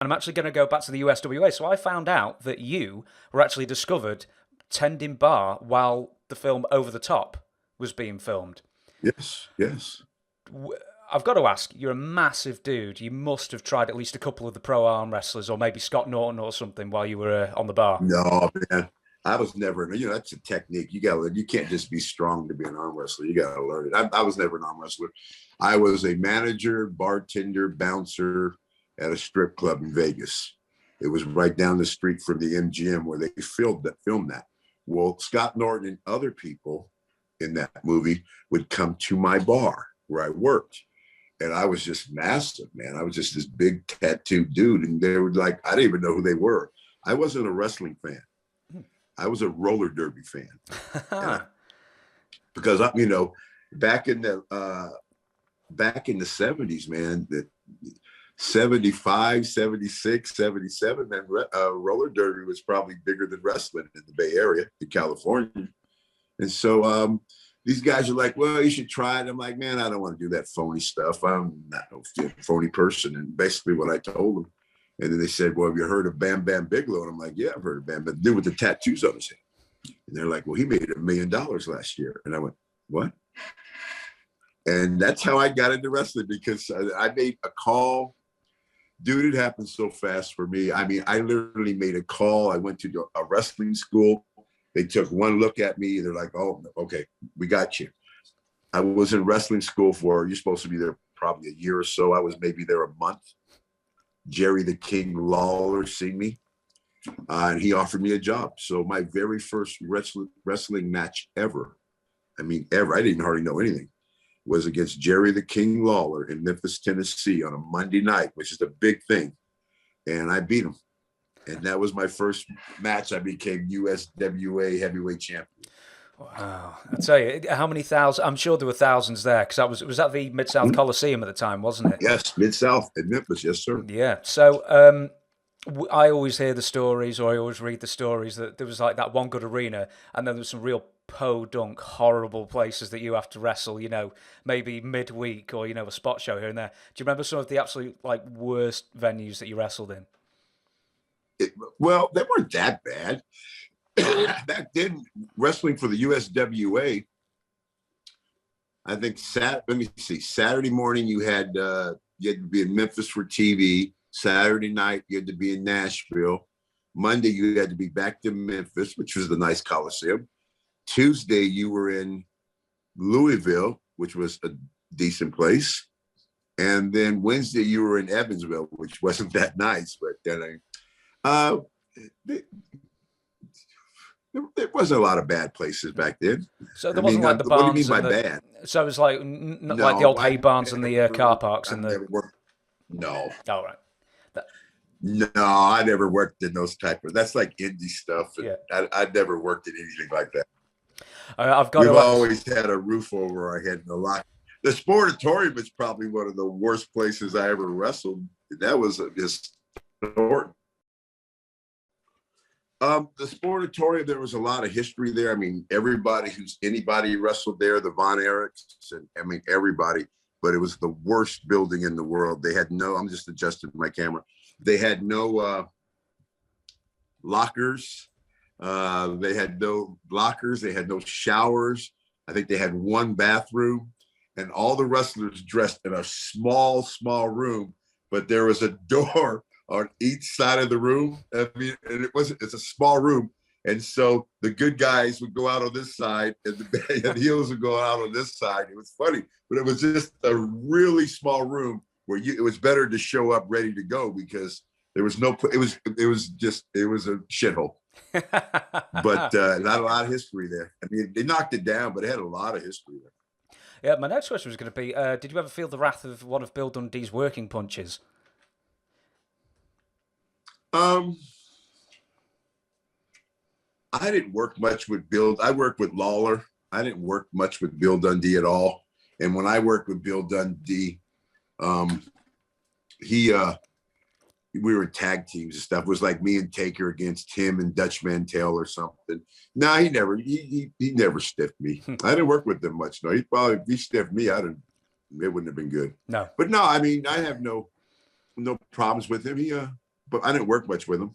I'm actually going to go back to the USWA. So I found out that you were actually discovered tending bar while the film Over the Top was being filmed. Yes, yes. I've got to ask, you're a massive dude. You must have tried at least a couple of the pro arm wrestlers, or maybe Scott Norton or something, while you were on the bar. No, man. I was never, that's a technique. You can't just be strong to be an arm wrestler. You got to learn it. I was never an arm wrestler. I was a manager, bartender, bouncer at a strip club in Vegas. It was right down the street from the MGM where they filmed that. Well, Scott Norton and other people in that movie would come to my bar where I worked. And I was just massive, man. I was just this big tattooed dude. And they were like, I didn't even know who they were. I wasn't a wrestling fan. I was a roller derby fan. Because back in the 70s, man, the 75, 76, 77, man, roller derby was probably bigger than wrestling in the Bay Area, in California. And so these guys are like, well, you should try it. I'm like, man, I don't want to do that phony stuff. I'm not no phony person. And basically what I told them. And then they said, well, have you heard of Bam Bam Bigelow? And I'm like, yeah, I've heard of Bam Bam. The dude with the tattoos on his head. And they're like, well, he made $1 million last year. And I went, what? And that's how I got into wrestling, because I made a call. Dude, it happened so fast for me. I mean, I literally made a call. I went to a wrestling school. They took one look at me. They're like, oh, okay, we got you. I was in wrestling school you're supposed to be there probably a year or so. I was maybe there a month. Jerry the King Lawler seen me, and he offered me a job. So my very first wrestling match ever, I didn't hardly know anything, was against Jerry the King Lawler in Memphis, Tennessee on a Monday night, which is a big thing. And I beat him. And that was my first match. I became USWA heavyweight champion. Wow. I tell you, how many thousands? I'm sure there were thousands there, because that was at the Mid-South Coliseum at the time, wasn't it? Yes, Mid-South in Memphis. Yes, sir. Yeah. So I always hear the stories, or I always read the stories, that there was like that one good arena, and then there's some real podunk, horrible places that you have to wrestle, maybe midweek, or, a spot show here and there. Do you remember some of the absolute worst venues that you wrestled in? Well, they weren't that bad. Back then, wrestling for the USWA, I think Saturday morning you had to be in Memphis for TV. Saturday night you had to be in Nashville. Monday you had to be back to Memphis, which was the nice Coliseum. Tuesday you were in Louisville, which was a decent place. And then Wednesday you were in Evansville, which wasn't that nice, but then there wasn't a lot of bad places back then. So there wasn't the barns. What do you mean by bad? So it was like not like the old hay barns and the car parks and the. No. All right. No, I never worked in those that's like indie stuff. And Yeah. I never worked in anything like that. We've always had a roof over our head and a lot. The Sportatorium is probably one of the worst places I ever wrestled. That was just historic. The Sportatorium, there was a lot of history there. I mean, anybody wrestled there, the Von Erichs, and everybody, but it was the worst building in the world. They had I'm just adjusting my camera. They had no lockers. They had no lockers. They had no showers. I think they had one bathroom, and all the wrestlers dressed in a small, small room, but there was a door on each side of the room. I mean, and it's a small room. And so the good guys would go out on this side and the heels would go out on this side. It was funny, but it was just a really small room where it was better to show up ready to go, because there was it was a shithole. But not a lot of history there. I mean, they knocked it down, but it had a lot of history there. Yeah, my next question was going to be, did you ever feel the wrath of one of Bill Dundee's working punches? I didn't work much with Bill. I worked with Lawler. I didn't work much with Bill Dundee at all. And when I worked with Bill Dundee, we were in tag teams and stuff. It was like me and Taker against him and Dutch Mantel or something. No, he never stiffed me. I didn't work with him much. No, if he stiffed me, it wouldn't have been good. No. But no, I mean, I have no problems with him. but I didn't work much with him.